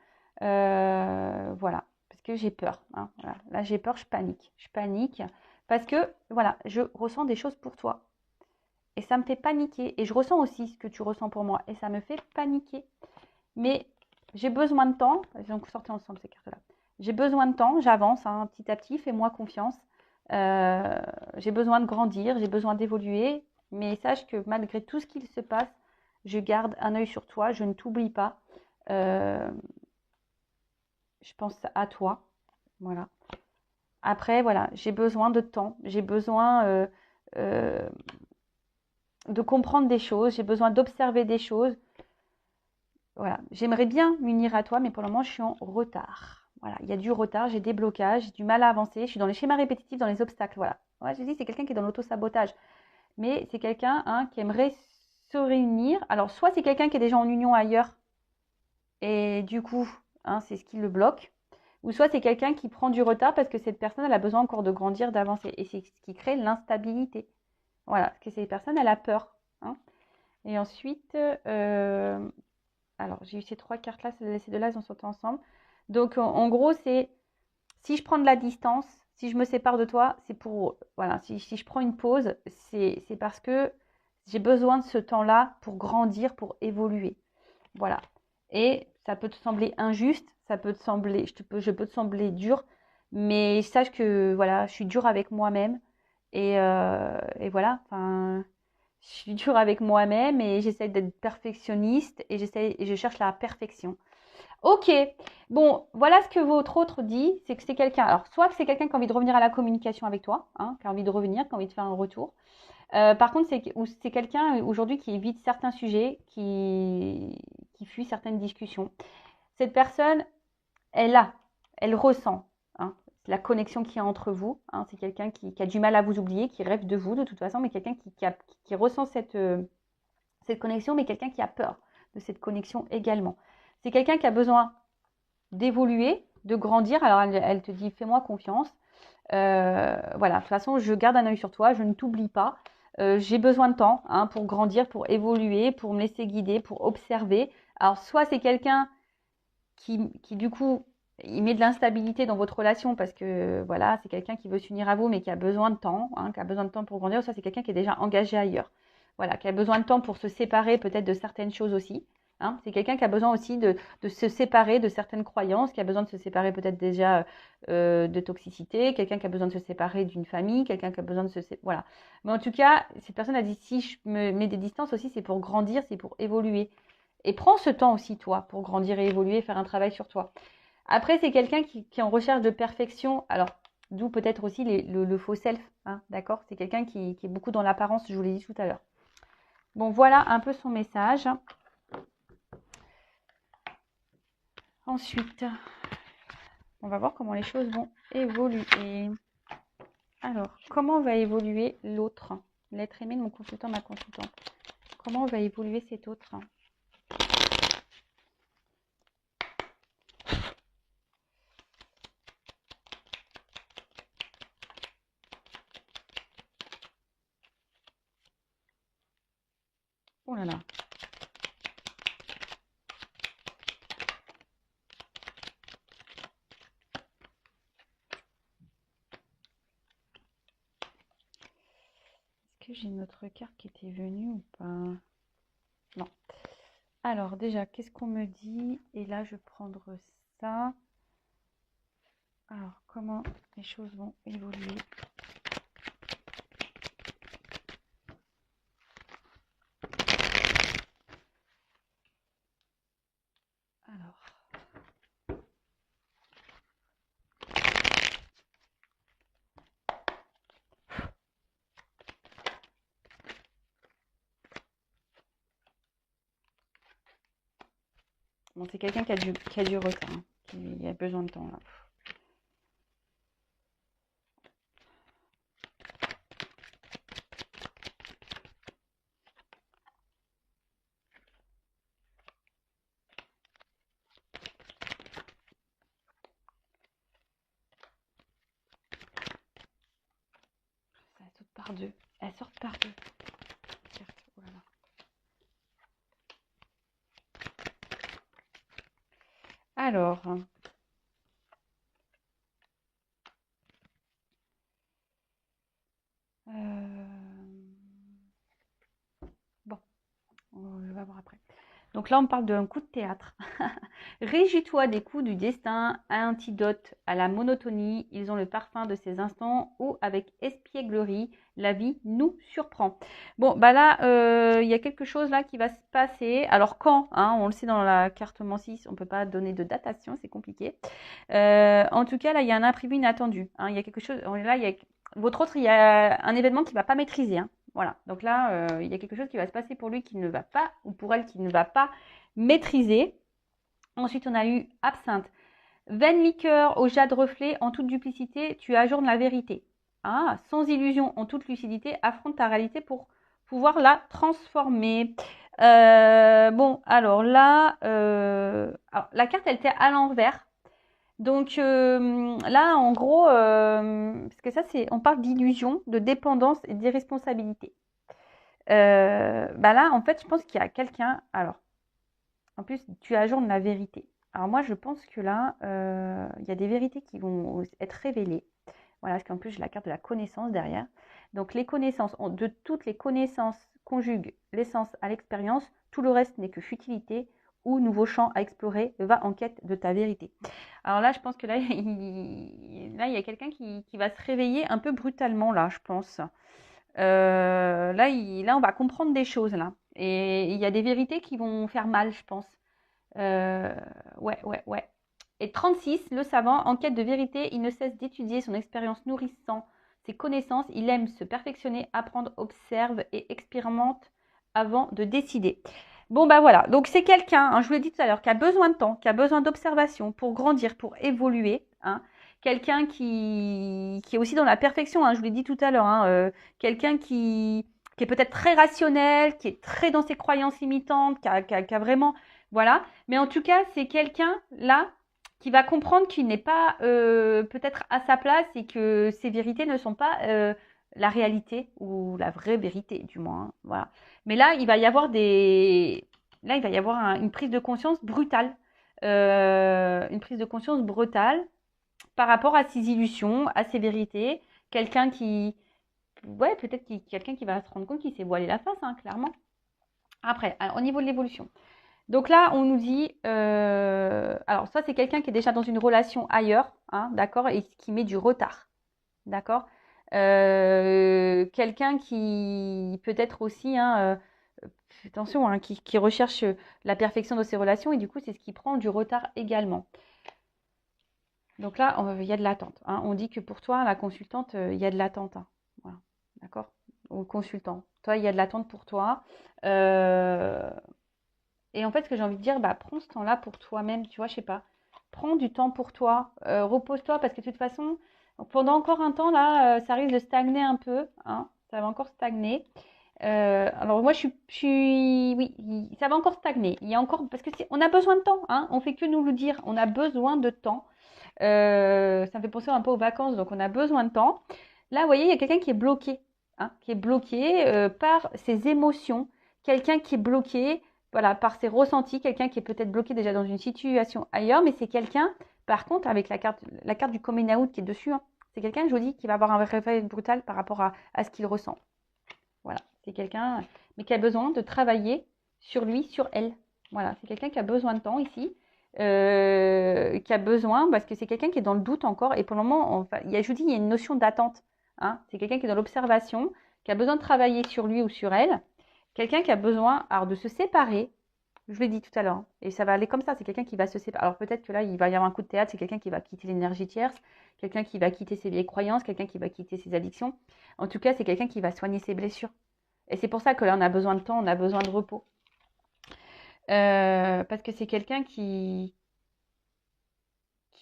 Voilà, parce que j'ai peur. Hein, voilà. Là, j'ai peur, je panique parce que, voilà, je ressens des choses pour toi. Et ça me fait paniquer. Et je ressens aussi ce que tu ressens pour moi. Et ça me fait paniquer. Mais j'ai besoin de temps. Donc, sortez ensemble ces cartes-là. J'ai besoin de temps, j'avance hein, petit à petit, fais-moi confiance. J'ai besoin de grandir, j'ai besoin d'évoluer. Mais sache que malgré tout ce qu'il se passe, je garde un œil sur toi, je ne t'oublie pas. Je pense à toi. Voilà. Après, voilà, j'ai besoin de temps, j'ai besoin de comprendre des choses, j'ai besoin d'observer des choses. Voilà, j'aimerais bien m'unir à toi, mais pour le moment, je suis en retard. Voilà, il y a du retard, j'ai des blocages, j'ai du mal à avancer, je suis dans les schémas répétitifs, dans les obstacles. Voilà. Ouais, j'ai dit, c'est quelqu'un qui est dans l'auto-sabotage, mais c'est quelqu'un hein, qui aimerait se réunir. Alors, soit c'est quelqu'un qui est déjà en union ailleurs, et du coup, hein, c'est ce qui le bloque. Ou soit c'est quelqu'un qui prend du retard parce que cette personne, elle a besoin encore de grandir, d'avancer. Et c'est ce qui crée l'instabilité. Voilà, parce que cette personne, elle a peur. Hein. Et ensuite, alors j'ai eu ces trois cartes-là, ces deux-là, elles ont sauté ensemble. Donc en gros, c'est si je prends de la distance, si je me sépare de toi, c'est pour, voilà, si je prends une pause, c'est parce que j'ai besoin de ce temps-là pour grandir, pour évoluer. Voilà. Et ça peut te sembler injuste, ça peut te sembler, je peux te sembler dur, mais sache que voilà, je suis dure avec moi-même et voilà, enfin, je suis dure avec moi-même et j'essaie d'être perfectionniste et je cherche la perfection. Ok, bon, voilà ce que votre autre dit, c'est que c'est quelqu'un, alors soit que c'est quelqu'un qui a envie de revenir à la communication avec toi, hein, qui a envie de revenir, qui a envie de faire un retour, par contre, c'est quelqu'un aujourd'hui qui évite certains sujets, qui fuit certaines discussions. Cette personne, elle ressent hein, la connexion qu'il y a entre vous. Hein, c'est quelqu'un qui a du mal à vous oublier, qui rêve de vous de toute façon, mais quelqu'un qui ressent cette connexion, mais quelqu'un qui a peur de cette connexion également. C'est quelqu'un qui a besoin d'évoluer, de grandir. Alors, elle te dit, fais-moi confiance. Voilà, de toute façon, je garde un œil sur toi, je ne t'oublie pas. J'ai besoin de temps hein, pour grandir, pour évoluer, pour me laisser guider, pour observer. Alors, soit c'est quelqu'un qui du coup, il met de l'instabilité dans votre relation parce que voilà, c'est quelqu'un qui veut s'unir à vous mais qui a besoin de temps, hein, qui a besoin de temps pour grandir. Ça, c'est quelqu'un qui est déjà engagé ailleurs. Voilà, qui a besoin de temps pour se séparer peut-être de certaines choses aussi. Hein. C'est quelqu'un qui a besoin aussi de se séparer de certaines croyances, qui a besoin de se séparer peut-être déjà de toxicité, quelqu'un qui a besoin de se séparer d'une famille, quelqu'un qui a besoin de se séparer. Voilà. Mais en tout cas, cette personne a dit si je me mets des distances aussi, c'est pour grandir, c'est pour évoluer. Et prends ce temps aussi, toi, pour grandir et évoluer, faire un travail sur toi. Après, c'est quelqu'un qui est en recherche de perfection. Alors, d'où peut-être aussi le faux self. Hein, d'accord. C'est quelqu'un qui est beaucoup dans l'apparence, je vous l'ai dit tout à l'heure. Bon, voilà un peu son message. Ensuite, on va voir comment les choses vont évoluer. Alors, comment va évoluer l'autre? L'être aimé de mon consultant, ma consultante. Comment va évoluer cet autre? Oh là là. Est-ce que j'ai une autre carte qui était venue ou pas? Non. Alors déjà, qu'est-ce qu'on me dit? Et là, je vais prendre ça. Alors, comment les choses vont évoluer? Alors. Bon, c'est quelqu'un qui a du retard, hein, qui a besoin de temps là. Ça saute par deux. Elle sort par deux. Oh là là. Alors. Bon, je vais voir après. Donc là, on parle d'un coup de théâtre. Réjouis-toi des coups du destin, antidote à la monotonie. Ils ont le parfum de ces instants où, avec espièglerie, la vie nous surprend. Bon, bah là, il y a quelque chose là qui va se passer. Alors quand, hein, on le sait dans la carte Mensis, on ne peut pas donner de datation, c'est compliqué. En tout cas, là, il y a un imprévu inattendu. Hein, il y a quelque chose. Là, il y a votre autre, il y a un événement qui ne va pas maîtriser. Hein. Voilà. Donc là, il y a quelque chose qui va se passer pour lui qui ne va pas, ou pour elle qui ne va pas maîtriser. Ensuite, on a eu absinthe. Vaine liqueur au jade reflet, en toute duplicité, tu ajournes la vérité. Ah, sans illusion, en toute lucidité, affronte ta réalité pour pouvoir la transformer. Bon, alors là, alors, la carte, elle était à l'envers. Donc là, en gros, parce que ça, on parle d'illusion, de dépendance et d'irresponsabilité. Bah là, en fait, je pense qu'il y a quelqu'un. Alors, en plus, tu ajournes la vérité. Alors moi, je pense que là, il y a des vérités qui vont être révélées. Voilà, parce qu'en plus, j'ai la carte de la connaissance derrière. Donc les connaissances, de toutes les connaissances conjuguent l'essence à l'expérience. Tout le reste n'est que futilité ou nouveau champ à explorer. Va en quête de ta vérité. Alors là, je pense que là, il y a quelqu'un qui va se réveiller un peu brutalement, là, je pense. Là, on va comprendre des choses, là. Et il y a des vérités qui vont faire mal, je pense. Ouais. Et 36, le savant, en quête de vérité, il ne cesse d'étudier son expérience nourrissant ses connaissances. Il aime se perfectionner, apprendre, observe et expérimente avant de décider. Bon, bah voilà. Donc, c'est quelqu'un, hein, je vous l'ai dit tout à l'heure, qui a besoin de temps, qui a besoin d'observation pour grandir, pour évoluer. Hein. Quelqu'un qui est aussi dans la perfection, hein, je vous l'ai dit tout à l'heure. Hein, quelqu'un qui est peut-être très rationnel, qui est très dans ses croyances limitantes, qui a vraiment... Voilà. Mais en tout cas, c'est quelqu'un là qui va comprendre qu'il n'est pas peut-être à sa place et que ses vérités ne sont pas la réalité ou la vraie vérité, du moins. Hein. Voilà. Mais là, il va y avoir une prise de conscience brutale. une prise de conscience brutale par rapport à ses illusions, à ses vérités. Quelqu'un qui, ouais, peut-être quelqu'un qui va se rendre compte qu'il s'est voilé la face, hein, clairement. Après, au niveau de l'évolution. Donc là, on nous dit, alors ça c'est quelqu'un qui est déjà dans une relation ailleurs, hein, d'accord, et qui met du retard, d'accord. Quelqu'un qui peut-être aussi, hein, attention, hein, qui recherche la perfection de ses relations et du coup c'est ce qui prend du retard également. Donc là, il y a de l'attente, hein. On dit que pour toi, la consultante, il y a de l'attente, hein. Voilà, d'accord. Ou consultant, toi, il y a de l'attente pour toi. Et en fait, ce que j'ai envie de dire, bah, prends ce temps-là pour toi-même, tu vois, je sais pas. Prends du temps pour toi, repose-toi, parce que de toute façon, pendant encore un temps, là, ça risque de stagner un peu, hein, ça va encore stagner. Alors moi, oui, ça va encore stagner. Il y a encore, parce que on a besoin de temps, hein, on fait que nous le dire, on a besoin de temps. Ça me fait penser un peu aux vacances, donc on a besoin de temps. Là, vous voyez, il y a quelqu'un qui est bloqué, hein, qui est bloqué par ses émotions, quelqu'un qui est bloqué, voilà, par ses ressentis, quelqu'un qui est peut-être bloqué déjà dans une situation ailleurs, mais c'est quelqu'un, par contre, avec la carte du coming out qui est dessus, hein, c'est quelqu'un, je vous dis, qui va avoir un réveil brutal par rapport à ce qu'il ressent. Voilà, c'est quelqu'un, mais qui a besoin de travailler sur lui, sur elle. Voilà, c'est quelqu'un qui a besoin de temps ici. Qui a besoin, parce que c'est quelqu'un qui est dans le doute encore, et pour le moment, enfin, je vous dis, il y a une notion d'attente, hein. C'est quelqu'un qui est dans l'observation, qui a besoin de travailler sur lui ou sur elle, quelqu'un qui a besoin alors, de se séparer, je l'ai dit tout à l'heure, hein, et ça va aller comme ça, c'est quelqu'un qui va se séparer. Alors peut-être que là, il va y avoir un coup de théâtre, c'est quelqu'un qui va quitter l'énergie tierce, quelqu'un qui va quitter ses vieilles croyances, quelqu'un qui va quitter ses addictions. En tout cas, c'est quelqu'un qui va soigner ses blessures. Et c'est pour ça que là, on a besoin de temps, on a besoin de repos. Parce que c'est quelqu'un qui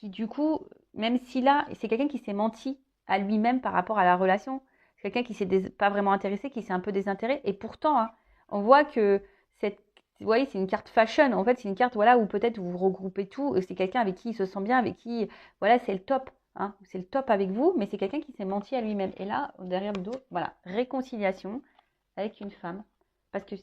du coup, même si là, c'est quelqu'un qui s'est menti à lui-même par rapport à la relation, c'est quelqu'un qui s'est pas vraiment intéressé, qui s'est un peu désintéressé, et pourtant, hein, on voit que vous voyez, c'est une carte fashion, en fait, c'est une carte, voilà, où peut-être vous regroupez tout, c'est quelqu'un avec qui il se sent bien, avec qui, voilà, c'est le top, hein, c'est le top avec vous, mais c'est quelqu'un qui s'est menti à lui-même. Et là, derrière le dos, voilà, réconciliation avec une femme. Parce que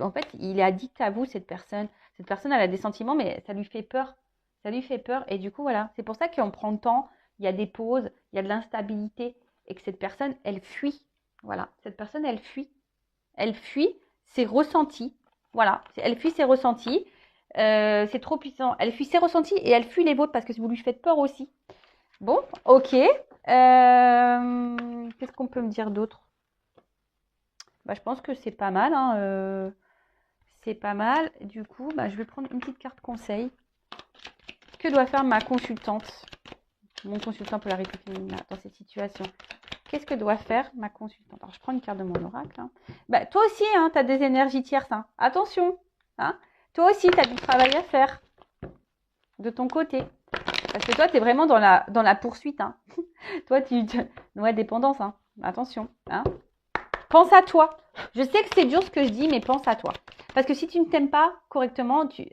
en fait, il est addict à vous, cette personne. Cette personne, elle a des sentiments, mais ça lui fait peur. Ça lui fait peur. Et du coup, voilà, c'est pour ça qu'on prend le temps. Il y a des pauses, il y a de l'instabilité. Et que cette personne, elle fuit. Voilà, cette personne, elle fuit. Elle fuit ses ressentis. Voilà, elle fuit ses ressentis. C'est trop puissant. Elle fuit ses ressentis et elle fuit les vôtres parce que vous lui faites peur aussi. Bon, ok. Qu'est-ce qu'on peut me dire d'autre? Bah, je pense que c'est pas mal, hein, c'est pas mal. Du coup, bah, je vais prendre une petite carte conseil. Que doit faire ma consultante, mon consultant polarité féminine dans cette situation? Qu'est-ce que doit faire ma consultante? Alors, je prends une carte de mon oracle. Hein. Bah, toi aussi, hein, tu as des énergies tierces. Hein. Attention. Hein. Toi aussi, tu as du travail à faire de ton côté. Parce que toi, tu es vraiment dans la poursuite. Hein. Toi, ouais, dépendance. Hein. Attention. Hein. Pense à toi. Je sais que c'est dur ce que je dis, mais pense à toi. Parce que si tu ne t'aimes pas correctement, tu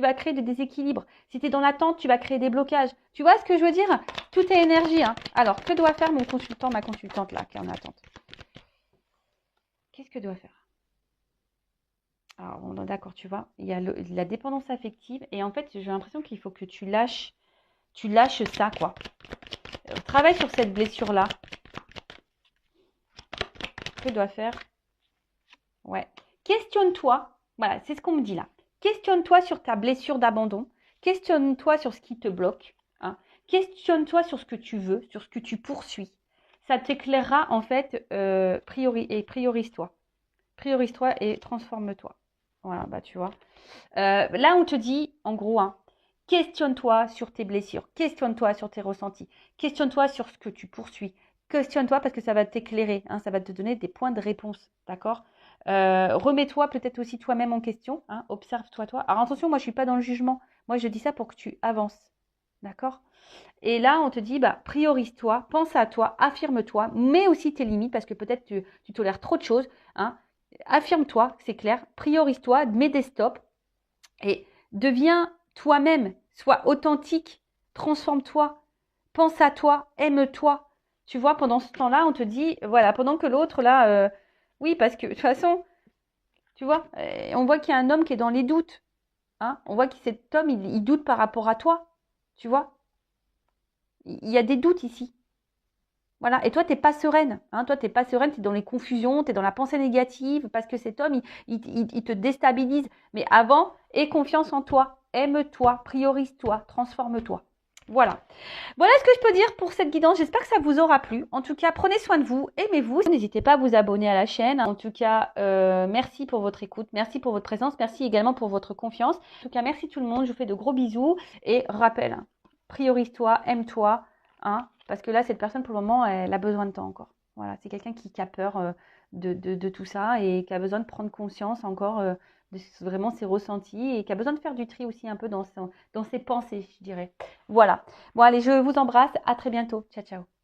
vas créer des déséquilibres. Si tu es dans l'attente, tu vas créer des blocages. Tu vois ce que je veux dire? Tout est énergie. Hein. Alors, que doit faire mon consultant, ma consultante là, qui est en attente? Qu'est-ce que doit faire? Alors, bon, d'accord, tu vois, il y a la dépendance affective. Et en fait, j'ai l'impression qu'il faut que tu lâches ça, quoi. Travaille sur cette blessure-là. Que doit faire? Ouais. Questionne-toi. Voilà, c'est ce qu'on me dit là. Questionne-toi sur ta blessure d'abandon. Questionne-toi sur ce qui te bloque. Hein. Questionne-toi sur ce que tu veux, sur ce que tu poursuis. Ça t'éclairera en fait, priorise-toi. Priorise-toi et transforme-toi. Voilà, bah tu vois. Là, on te dit, en gros, hein, questionne-toi sur tes blessures. Questionne-toi sur tes ressentis. Questionne-toi sur ce que tu poursuis. Questionne-toi parce que ça va t'éclairer. Hein, ça va te donner des points de réponse. D'accord? Remets-toi peut-être aussi toi-même en question. Hein, observe-toi, toi. Alors attention, moi, je ne suis pas dans le jugement. Moi, je dis ça pour que tu avances. D'accord? Et là, on te dit, bah, priorise-toi, pense à toi, affirme-toi, mets aussi tes limites parce que peut-être tu tolères trop de choses. Hein. Affirme-toi, c'est clair, priorise-toi, mets des stops et deviens toi-même, sois authentique, transforme-toi, pense à toi, aime-toi. Tu vois, pendant ce temps-là, on te dit, voilà, pendant que l'autre, là, oui, parce que de toute façon, tu vois, on voit qu'il y a un homme qui est dans les doutes. Hein. On voit que cet homme, il doute par rapport à toi. Tu vois? Il y a des doutes ici. Voilà. Et toi, tu n'es pas sereine. Hein. Toi, tu n'es pas sereine, tu es dans les confusions, tu es dans la pensée négative parce que cet homme, il te déstabilise. Mais avant, aie confiance en toi. Aime-toi, priorise-toi, transforme-toi. Voilà. Voilà ce que je peux dire pour cette guidance. J'espère que ça vous aura plu. En tout cas, prenez soin de vous, aimez-vous. N'hésitez pas à vous abonner à la chaîne. En tout cas, merci pour votre écoute, merci pour votre présence, merci également pour votre confiance. En tout cas, merci tout le monde. Je vous fais de gros bisous. Et rappel, hein, priorise-toi, aime-toi. Hein, parce que là, cette personne, pour le moment, elle a besoin de temps encore. Voilà, c'est quelqu'un qui a peur de tout ça et qui a besoin de prendre conscience encore de vraiment ses ressentis et qui a besoin de faire du tri aussi un peu dans ses pensées, je dirais. Voilà. Bon, allez, je vous embrasse. À très bientôt. Ciao, ciao.